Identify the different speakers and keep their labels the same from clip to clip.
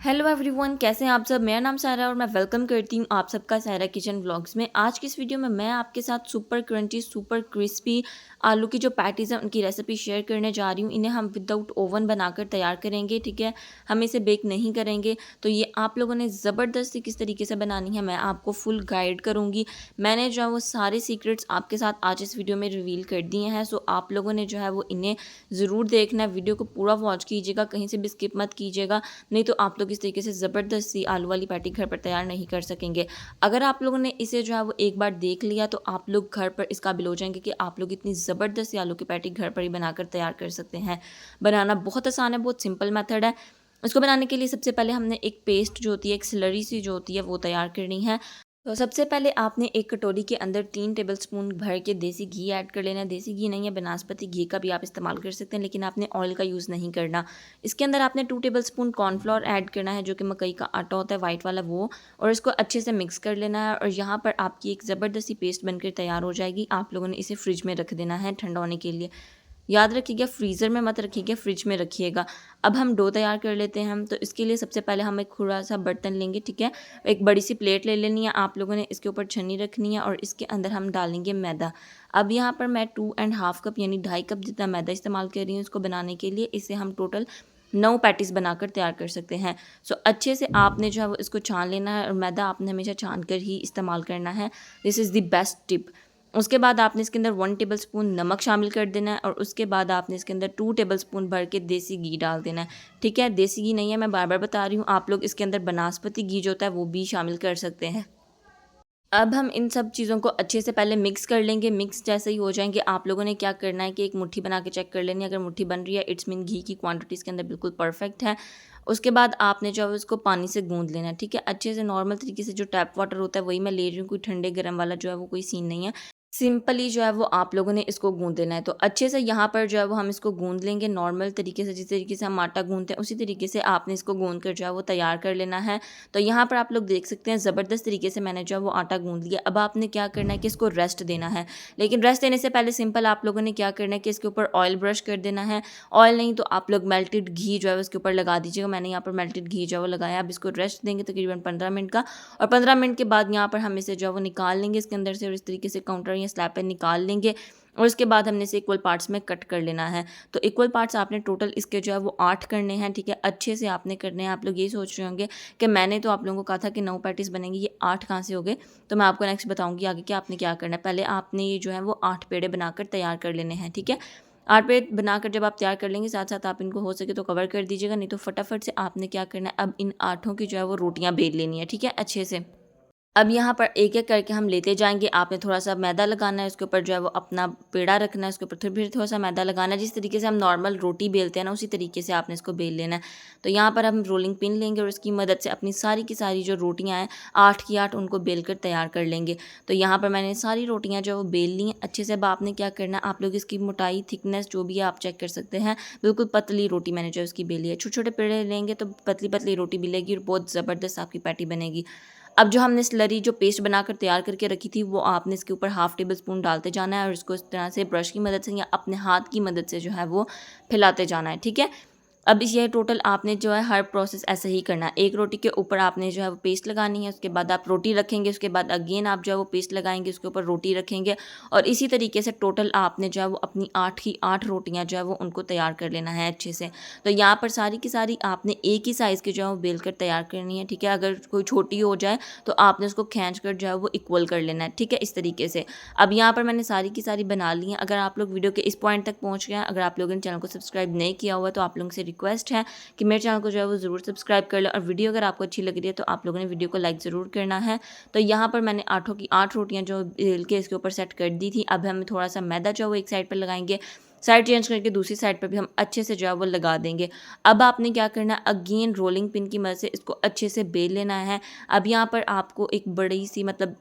Speaker 1: Hello everyone, कैसे हैं आप सब। मेरा नाम सायरा और मैं वेलकम करती हूँ आप सबका सायरा किचन व्लॉग्स में। आज की इस वीडियो में मैं आपके साथ सुपर क्रंची सुपर क्रिस्पी आलू की जो पैटीज़ हैं उनकी रेसिपी शेयर करने जा रही हूँ। इन्हें हम विदाउट ओवन बनाकर तैयार करेंगे, ठीक है। हम इसे बेक नहीं करेंगे। तो ये आप लोगों ने ज़बरदस्ती किस तरीके से बनानी है मैं आपको फुल गाइड करूँगी। मैंने जो है वो सारे सीक्रेट्स आपके साथ आज इस वीडियो में रिवील कर दिए हैं। सो आप लोगों ने जो है वो इन्हें ज़रूर देखना है। वीडियो को पूरा वॉच कीजिएगा, कहीं से भी स्किप मत कीजिएगा, नहीं तो आप लोग इस तरीके से ज़बरदस्ती आलू वाली पैटी घर पर तैयार नहीं कर सकेंगे। अगर आप लोगों ने इसे जो है वो एक बार देख लिया तो आप लोग घर पर इस काबिल हो जाएंगे कि आप लोग इतनी ज़बरदस्ती आलू की पैटी घर पर ही बनाकर तैयार कर सकते हैं। बनाना बहुत आसान है, बहुत सिंपल मेथड है। इसको बनाने के लिए सबसे पहले हमने एक पेस्ट जो होती है, एक स्लरी सी जो होती है वो तैयार करनी है। तो सबसे पहले आपने एक कटोरी के अंदर 3 टेबलस्पून भर के देसी घी ऐड कर लेना है। देसी घी नहीं है, बनास्पति घी का भी आप इस्तेमाल कर सकते हैं, लेकिन आपने ऑयल का यूज़ नहीं करना। इसके अंदर आपने 2 टेबलस्पून कॉर्नफ्लोर ऐड करना है, जो कि मकई का आटा होता है वाइट वाला वो, और इसको अच्छे से मिक्स कर लेना है। और यहाँ पर आपकी एक ज़बरदस्ती पेस्ट बनकर तैयार हो जाएगी। आप लोगों ने इसे फ्रिज में रख देना है ठंडा होने के लिए। याद रखिएगा, फ्रीज़र में मत रखिएगा, फ्रिज में रखिएगा। अब हम डो तैयार कर लेते हैं। हम तो इसके लिए सबसे पहले हम एक खुला सा बर्तन लेंगे, ठीक है। एक बड़ी सी प्लेट ले लेनी है आप लोगों ने, इसके ऊपर छन्नी रखनी है और इसके अंदर हम डालेंगे मैदा। अब यहाँ पर मैं 2.5 कप यानी 2.5 कप जितना मैदा इस्तेमाल कर रही हूँ इसको बनाने के लिए। इसे हम टोटल 9 पैटीज़ बनाकर तैयार कर सकते हैं। सो अच्छे से आपने जो है वो इसको छान लेना है, और मैदा आपने हमेशा छान कर ही इस्तेमाल करना है। This is the best tip. उसके बाद आपने इसके अंदर 1 टेबलस्पून नमक शामिल कर देना है, और उसके बाद आपने इसके अंदर 2 टेबलस्पून भर के देसी घी डाल देना है, ठीक है। देसी घी नहीं है, मैं बार बार बता रही हूँ, आप लोग इसके अंदर बनास्पति घी जो होता है वो भी शामिल कर सकते हैं। अब हम इन सब चीज़ों को अच्छे से पहले मिक्स कर लेंगे। मिक्स जैसे ही हो जाएंगे आप लोगों ने क्या करना है कि एक मुट्ठी बना के चेक कर लेनी है। अगर मुट्ठी बन रही है इट्स मीन घी की क्वांटिटी इसके अंदर बिल्कुल परफेक्ट है। उसके बाद आपने जो है उसको पानी से गूंद लेना है, ठीक है। अच्छे से नॉर्मल तरीके से, जो टैप वाटर होता है वही मैं ले रही हूँ, कोई ठंडे गर्म वाला जो है वो कोई सीन नहीं है। सिंपली जो है वो आप लोगों ने इसको गूंद देना है। तो अच्छे से यहाँ पर जो है वो हम इसको गूंद लेंगे नॉर्मल तरीके से, जिस तरीके से हम आटा गूंदते हैं उसी तरीके से आपने इसको गूंद कर जो है वो तैयार कर लेना है। तो यहाँ पर आप लोग देख सकते हैं ज़बरदस्त तरीके से मैंने जो है वो आटा गूंद लिया। अब आपने क्या करना है कि इसको रेस्ट देना है, लेकिन रेस्ट देने से पहले सिंपल आप लोगों ने क्या करना है कि इसके ऊपर ऑयल ब्रश कर देना है। ऑयल नहीं तो आप लोग मेल्टेड घी जो है उसके ऊपर लगा दीजिएगा। मैंने यहाँ पर मेल्टेड घी जो है वो लगाया। अब इसको रेस्ट देंगे तकरीबन 15 मिनट का, और 15 मिनट के बाद यहाँ पर हम इसे जो है वो निकाल लेंगे इसके अंदर से, और इस तरीके से काउंटर या स्लैब पर निकाल लेंगे। और उसके बाद हमने इसे इक्वल पार्ट्स में कट कर लेना है। तो इक्वल पार्ट्स आपने टोटल इसके जो है वो 8 करने हैं, ठीक है। अच्छे से आपने करने हैं। आप लोग ये सोच रहे होंगे कि मैंने तो आप लोगों को कहा था कि 9 पैटीज़ बनेंगी, ये 8 कहाँ से हो गए। तो मैं आपको नेक्स्ट बताऊंगी आगे कि आपने क्या करना है। पहले आपने ये जो है वो 8 पेड़े बनाकर तैयार कर लेने हैं, ठीक है। 8 पेड़ बनाकर जब आप तैयार कर लेंगे, साथ साथ आप इनको हो सके तो कवर कर दीजिएगा, नहीं तो फटाफट से आपने क्या करना है, अब इन 8 की जो है वो रोटियां बेल लेनी है, ठीक है, अच्छे से। अब यहाँ पर एक-एक करके हम लेते जाएँगे। आपने थोड़ा-सा मैदा लगाना है, उसके ऊपर जो है वो अपना पेड़ा रखना है, उसके ऊपर फिर थोड़ा-सा मैदा लगाना है। जिस तरीके से हम नॉर्मल रोटी बेलते हैं ना, उसी तरीके से आपने इसको बेल लेना है। तो यहाँ पर हम रोलिंग पिन लेंगे और उसकी मदद से अपनी सारी की सारी जो रोटियाँ हैं, 8 की 8 उनको बेल कर तैयार कर लेंगे। तो यहाँ पर मैंने सारी रोटियाँ जो है वो बेल ली हैं अच्छे से। अब आपने क्या करना है, आप लोग इसकी मोटाई, थिकनेस जो भी है आप चेक कर सकते हैं। बिल्कुल पतली रोटी मैंने जो है उसकी बेली है। छोटे-छोटे पेड़े लेंगे तो पतली-पतली रोटी मिलेगी और बहुत ज़बरदस्त आपकी पैटी बनेगी। अब जो हमने स्लरी जो पेस्ट बनाकर तैयार करके रखी थी वो आपने इसके ऊपर हाफ टेबल स्पून डालते जाना है, और इसको इस तरह से ब्रश की मदद से या अपने हाथ की मदद से जो है वो फैलाते जाना है, ठीक है। अब ये टोटल आपने जो है हर प्रोसेस ऐसे ही करना है। एक रोटी के ऊपर आपने जो है वो पेस्ट लगानी है, उसके बाद आप रोटी रखेंगे, उसके बाद अगेन आप जो है वो पेस्ट लगाएंगे, उसके ऊपर रोटी रखेंगे, और इसी तरीके से टोटल आपने जो है वो अपनी 8 की 8 रोटियां जो है वो उनको तैयार कर लेना है अच्छे से। तो यहाँ पर सारी की सारी आपने एक ही साइज़ की जो है वो बेल कर तैयार करनी है, ठीक है। अगर कोई छोटी हो जाए तो आपने उसको खींच कर जो है वो इक्वल कर लेना है, ठीक है, इस तरीके से। अब यहाँ पर मैंने सारी की सारी बना ली हैं। अगर आप लोग वीडियो के इस पॉइंट तक पहुँच गए हैं, अगर आप लोगों ने चैनल को सब्सक्राइब नहीं किया हुआ, तो आप लोगों से रिक्वेस्ट है कि मेरे चैनल को जो है वो ज़रूर सब्सक्राइब कर लें, और वीडियो अगर आपको अच्छी लग रही है तो आप लोगों ने वीडियो को लाइक ज़रूर करना है। तो यहाँ पर मैंने 8 की 8 रोटियाँ जो बेल के इसके ऊपर सेट कर दी थी। अब हम थोड़ा सा मैदा जो है वो एक साइड पर लगाएंगे, साइड चेंज करके दूसरी साइड पर भी हम अच्छे से जो है वो लगा देंगे। अब आपने क्या करना है, अगेन रोलिंग पिन की मदद से इसको अच्छे से बेल लेना है। अब यहाँ पर आपको एक बड़ी सी मतलब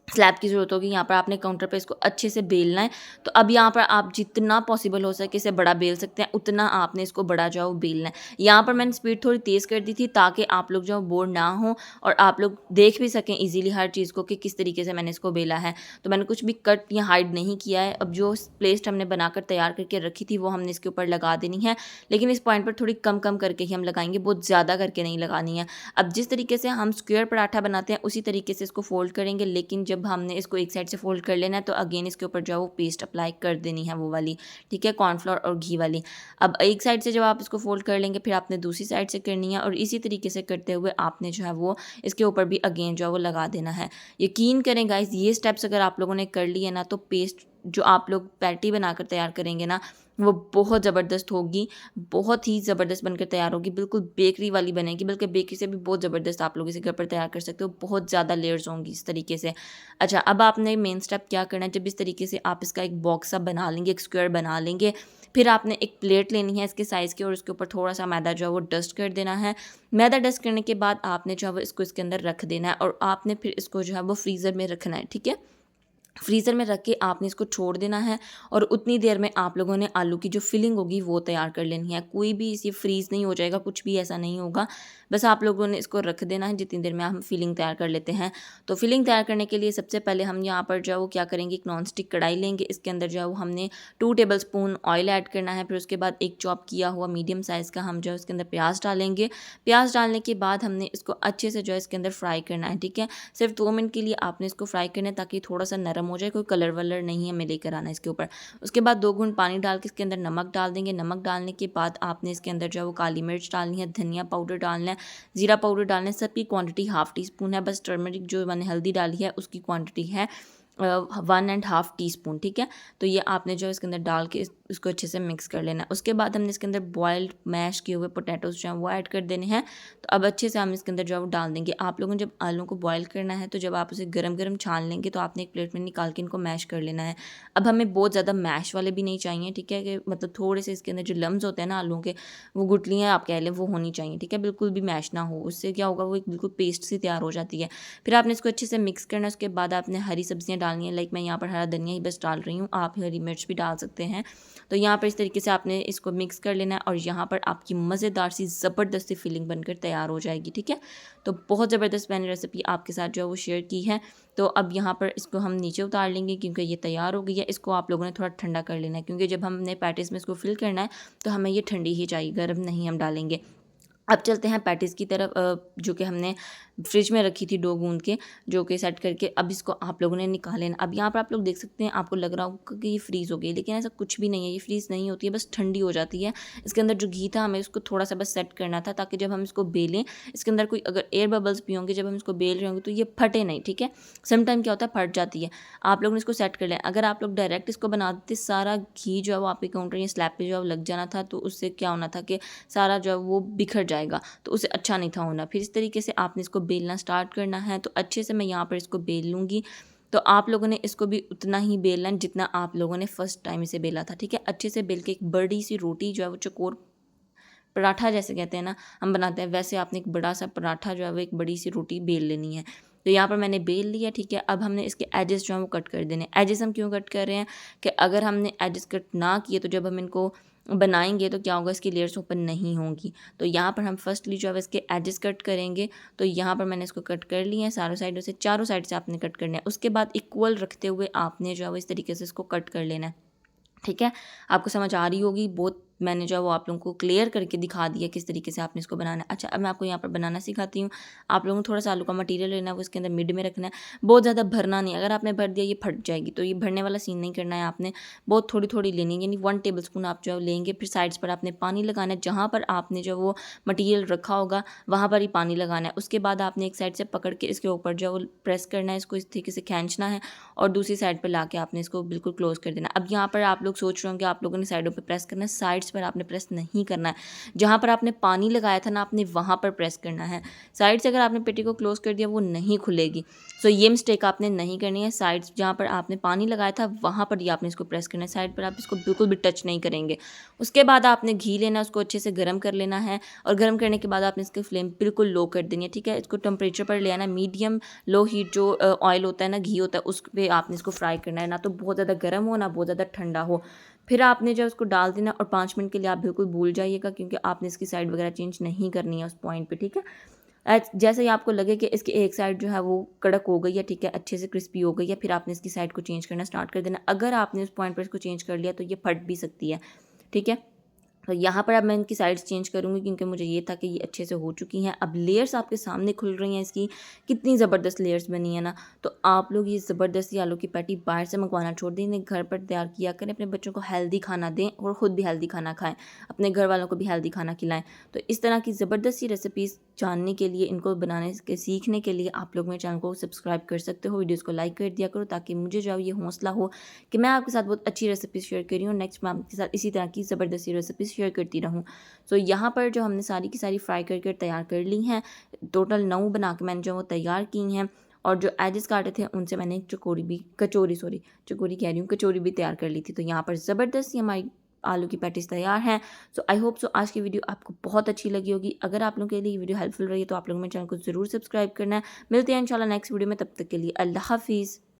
Speaker 1: स्लैब की ज़रूरत होगी। यहाँ पर आपने काउंटर पे इसको अच्छे से बेलना है। तो अब यहाँ पर आप जितना पॉसिबल हो सके इसे बड़ा बेल सकते हैं, उतना आपने इसको बड़ा जो है वो बेलना है। यहाँ पर मैंने स्पीड थोड़ी तेज़ कर दी थी ताकि आप लोग जो है बोर ना हो और आप लोग देख भी सकें ईज़िली हर चीज़ को कि किस तरीके से मैंने इसको बेला है। तो मैंने कुछ भी कट या हाइड नहीं किया है। अब जो पेस्ट हमने बनाकर तैयार करके रखी थी वो हमने इसके ऊपर लगा देनी है, लेकिन इस पॉइंट पर थोड़ी कम करके ही हम लगाएंगे, बहुत ज़्यादा करके नहीं लगानी है। अब जिस तरीके से हम स्क्वायर पराठा बनाते हैं उसी तरीके से इसको फोल्ड करेंगे, लेकिन जब हमने इसको एक साइड से फोल्ड कर लेना है तो अगेन इसके ऊपर जो है वो पेस्ट अप्लाई कर देनी है, वो वाली, ठीक है, कॉर्नफ्लोर और घी वाली। अब एक साइड से जब आप इसको फोल्ड कर लेंगे फिर आपने दूसरी साइड से करनी है और इसी तरीके से करते हुए आपने जो है वो इसके ऊपर भी अगेन जो है वो लगा देना है। यकीन करें गाइस, ये स्टेप्स अगर आप लोगों ने कर लिए ना तो पेस्ट जो आप लोग पैटी बनाकर तैयार करेंगे ना वो बहुत ज़बरदस्त होगी, बहुत ही ज़बरदस्त बनकर तैयार होगी, बिल्कुल बेकरी वाली बनेगी, बल्कि बेकरी से भी बहुत ज़बरदस्त आप लोग इसे घर पर तैयार कर सकते हो, बहुत ज़्यादा लेयर्स होंगी इस तरीके से। अच्छा, अब आपने मेन स्टेप क्या करना है, जब इस तरीके से आप इसका एक बॉक्स सा बना लेंगे, एक स्क्वायर बना लेंगे, फिर आपने एक प्लेट लेनी है इसके साइज़ की और उसके ऊपर थोड़ा सा मैदा जो है वो डस्ट कर देना है। मैदा डस्ट करने के बाद आपने जो है वो इसको इसके अंदर रख देना है और आपने फिर इसको जो है वो फ्रीज़र में रखना है, ठीक है। फ्रीज़र में रख के आपने इसको छोड़ देना है और उतनी देर में आप लोगों ने आलू की जो फिलिंग होगी वो तैयार कर लेनी है। कोई भी इसे फ्रीज़ नहीं हो जाएगा, कुछ भी ऐसा नहीं होगा, बस आप लोगों ने इसको रख देना है जितनी देर में हम फिलिंग तैयार कर लेते हैं। तो फिलिंग तैयार करने के लिए सबसे पहले हम यहाँ पर जो है वो क्या करेंगे, एक नॉन स्टिक कढ़ाई लेंगे, इसके अंदर जो है वो हमने 2 टेबल स्पून ऑयल ऐड करना है। फिर उसके बाद एक चॉप किया हुआ मीडियम साइज़ का हम जो है उसके अंदर प्याज डालेंगे। प्याज डालने के बाद हमने इसको अच्छे से जो है इसके अंदर फ्राई करना है, ठीक है। सिर्फ 2 मिनट के लिए आपने इसको फ्राई करना है ताकि थोड़ा सा नरम हो जाए, कोई कलर वलर नहीं हमें लेकर आना इसके ऊपर। उसके बाद 2 घूंट पानी डाल के इसके अंदर नमक डाल देंगे। नमक डालने के बाद आपने इसके अंदर जो है वो काली मिर्च डालनी है, धनिया पाउडर डालना है, ज़ीरा पाउडर डालना है। सबकी क्वांटिटी हाफ़ टी स्पून है, बस टर्मरिक जो मैंने हल्दी डाली है उसकी क्वांटिटी है 1.5 टीस्पून, ठीक है। तो ये आपने जो है इसके अंदर डाल के इसको अच्छे से मिक्स कर लेना है। उसके बाद हमने इसके अंदर बॉइल्ड मैश किए हुए पोटैटोज़ जो हैं वो ऐड कर देने हैं। तो अब अच्छे से हम इसके अंदर जो है वो डाल देंगे। आप लोगों ने जब आलू को बॉयल करना है तो जब आप उसे गरम छान लेंगे तो आपने एक प्लेट में निकाल के इनको मैश कर लेना है। अब हमें बहुत ज़्यादा मैश वाले भी नहीं चाहिए, ठीक है, कि मतलब थोड़े से इसके अंदर जो लम्स होते हैं ना आलूओं के, वो गुठलियाँ आप कह लें, वो होनी चाहिए, ठीक है, बिल्कुल भी मैश ना हो। उससे क्या होगा, वो एक बिल्कुल पेस्ट सी तैयार हो जाती है। फिर आपने इसको अच्छे से मिक्स करना है। उसके बाद आपने हरी सब्जियाँ डालनी है, लाइक मैं यहाँ पर हरा धनिया ही बस डाल रही हूँ, आप हरी मिर्च भी डाल सकते हैं। तो यहाँ पर इस तरीके से आपने इसको मिक्स कर लेना है और यहाँ पर आपकी मज़ेदार सी ज़बरदस्त सी फिलिंग बनकर तैयार हो जाएगी, ठीक है। तो बहुत ज़बरदस्त मैंने रेसिपी आपके साथ जो है वो शेयर की है। तो अब यहाँ पर इसको हम नीचे उतार लेंगे क्योंकि ये तैयार हो गई है। इसको आप लोगों ने थोड़ा ठंडा कर लेना है क्योंकि जब हमने पैटीज़ में इसको फिल करना है तो हमें ये ठंडी ही चाहिए, गर्म नहीं हम डालेंगे। अब चलते हैं पैटीज़ की तरफ, जो कि हमने फ्रिज में रखी थी डो गूँध के, जो कि सेट करके अब इसको आप लोगों ने निकाल लेना। अब यहाँ पर आप लोग देख सकते हैं, आपको लग रहा होगा कि ये फ्रीज़ हो गई, लेकिन ऐसा कुछ भी नहीं है, ये फ्रीज़ नहीं होती है, बस ठंडी हो जाती है। इसके अंदर जो घी था हमें उसको थोड़ा सा बस सेट करना था ताकि जब हम इसको बेलें, इसके अंदर कोई अगर एयर बबल्स भी होंगे जब हम इसको बेल रहे होंगे तो ये फटे नहीं, ठीक है। सम टाइम क्या होता है, फट जाती है। आप लोगों ने इसको सेट कर लिया। अगर आप लोग डायरेक्ट इसको बना देते, सारा घी जो है वो आपके काउंटर या स्लैब पे जो है वो लग जाना था, तो उससे क्या होना था कि सारा जो है वो बिखर जाएगा, तो उसे अच्छा नहीं था होना। फिर इस तरीके से आपने इसको बेलना स्टार्ट करना है। तो अच्छे से मैं यहाँ पर इसको बेल लूँगी। तो आप लोगों ने इसको भी उतना ही बेलना है जितना आप लोगों ने फर्स्ट टाइम इसे बेला था, ठीक है। अच्छे से बेल के एक बड़ी सी रोटी जो है वो चकोर पराठा जैसे कहते हैं ना हम बनाते हैं, वैसे आपने एक बड़ा सा पराठा जो है वो एक बड़ी सी रोटी बेल लेनी है। तो यहाँ पर मैंने बेल लिया, ठीक है। अब हमने इसके एजेस जो हैं वो कट कर देने। एजेस हम क्यों कट कर रहे हैं कि अगर हमने एजेस कट ना किए तो जब हम इनको बनाएंगे तो क्या होगा, इसकी लेयर्स ओपन नहीं होंगी। तो यहाँ पर हम फर्स्टली जो है इसके एजेस कट करेंगे। तो यहाँ पर मैंने इसको कट कर लिया है चारों साइडों से, चारों साइड से आपने कट करना है। उसके बाद इक्वल रखते हुए आपने जो है वो इस तरीके से इसको कट कर लेना है, ठीक है। आपको समझ आ रही होगी, बहुत मैंने जो है वो आप लोगों को क्लियर करके दिखा दिया किस तरीके से आपने इसको बनाना है। अच्छा, अब मैं आपको यहाँ पर बनाना सिखाती हूँ। आप लोगों को थोड़ा सा आलू का मटेरियल लेना है, वो इसके अंदर मिड में रखना है, बहुत ज़्यादा भरना नहीं। अगर आपने भर दिया ये फट जाएगी, तो ये भरने वाला सीन नहीं करना है आपने, बहुत थोड़ी थोड़ी लेनी है, यानी 1 टेबल स्पून आप जो है लेंगे। फिर साइड्स पर आपने पानी लगाना है, जहाँ पर आपने जो वो मटीरियल रखा होगा वहाँ पर ही पानी लगाना है। उसके बाद आपने एक साइड से पकड़ के इसके ऊपर जो है वो प्रेस करना है, इसको इस तरीके से खींचना है और दूसरी साइड पर ला के आपने इसको बिल्कुल क्लोज कर देना। अब यहाँ पर आप लोग सोच रहे होंगे आप लोगों ने साइडों पे प्रेस करना है, साइड साइड्स पर आपने प्रेस नहीं करना है, जहाँ पर आपने पानी लगाया था ना आपने वहाँ पर प्रेस करना है। साइड से अगर आपने पेटी को क्लोज़ कर दिया वो नहीं खुलेगी। सो ये मिस्टेक आपने नहीं करनी है। साइड्स जहाँ पर आपने पानी लगाया था वहाँ पर ही आपने इसको प्रेस करना है, साइड पर आप इसको बिल्कुल भी टच नहीं करेंगे। उसके बाद आपने घी लेना है, उसको अच्छे से गर्म कर लेना है और गर्म करने के बाद आपने इसकी फ्लेम बिल्कुल लो कर देनी है, ठीक है। इसको टेम्परेचर पर ले आना, मीडियम लो हीट जो ऑयल होता है ना, घी होता है, उस पे आपने इसको फ्राई करना है, ना तो बहुत ज़्यादा गर्म हो ना बहुत ज़्यादा ठंडा हो। फिर आपने जो उसको डाल देना और 5 मिनट के लिए आप बिल्कुल भूल जाइएगा, क्योंकि आपने इसकी साइड वगैरह चेंज नहीं करनी है उस पॉइंट पे, ठीक है। जैसे ही आपको लगे कि इसकी एक साइड जो है वो कड़क हो गई है, ठीक है, अच्छे से क्रिस्पी हो गई है, फिर आपने इसकी साइड को चेंज करना स्टार्ट कर देना। अगर आपने उस पॉइंट पर इसको चेंज कर लिया तो ये फट भी सकती है, ठीक है। तो यहाँ पर अब मैं इनकी साइड्स चेंज करूँगी, क्योंकि मुझे ये था कि ये अच्छे से हो चुकी हैं। अब लेयर्स आपके सामने खुल रही हैं इसकी, कितनी ज़बरदस्त लेयर्स बनी है ना। तो आप लोग ये ज़बरदस्ती आलू की पैटी बाहर से मंगवाना छोड़ दें, इन्हें घर पर तैयार किया करें, अपने बच्चों को हेल्दी खाना दें और ख़ुद भी हेल्दी खाना खाएं, अपने घर वालों को भी हेल्दी खाना खिलाएं। तो इस तरह की ज़बरदस्ती रेसिपीज़ जानने के लिए, इनको बनाने के सीखने के लिए आप लोग मेरे चैनल को सब्सक्राइब कर सकते हो, वीडियोज़ को लाइक कर दिया करो, ताकि मुझे जो ये हौसला हो कि मैं आपके साथ बहुत अच्छी रेसिपीज़ शेयर कर रही हूँ, नेक्स्ट मैं आपके साथ इसी तरह की ज़बरदस्ती रेसिपीज़ शेयर करती रहूँ। सो यहाँ पर जो हमने सारी की सारी फ्राई करके तैयार कर ली हैं, टोटल 9 बना के मैंने जो वो तैयार की हैं, और जो एजेस काटे थे उनसे मैंने एक चकोरी कह रही हूँ, कचौरी भी तैयार कर ली थी। तो यहाँ पर ज़बरदस्त हमारी आलू की पैटीज़ तैयार हैं। सो आई होप सो आज की वीडियो आपको बहुत अच्छी लगी होगी। अगर आप लोगों के लिए वीडियो हेल्पफुल रही है तो आप लोग मेरे चैनल को ज़रूर सब्सक्राइब करना है। मिलते हैं इंशाल्लाह नेक्स्ट वीडियो में, तब तक के लिए अल्लाह हाफिज़।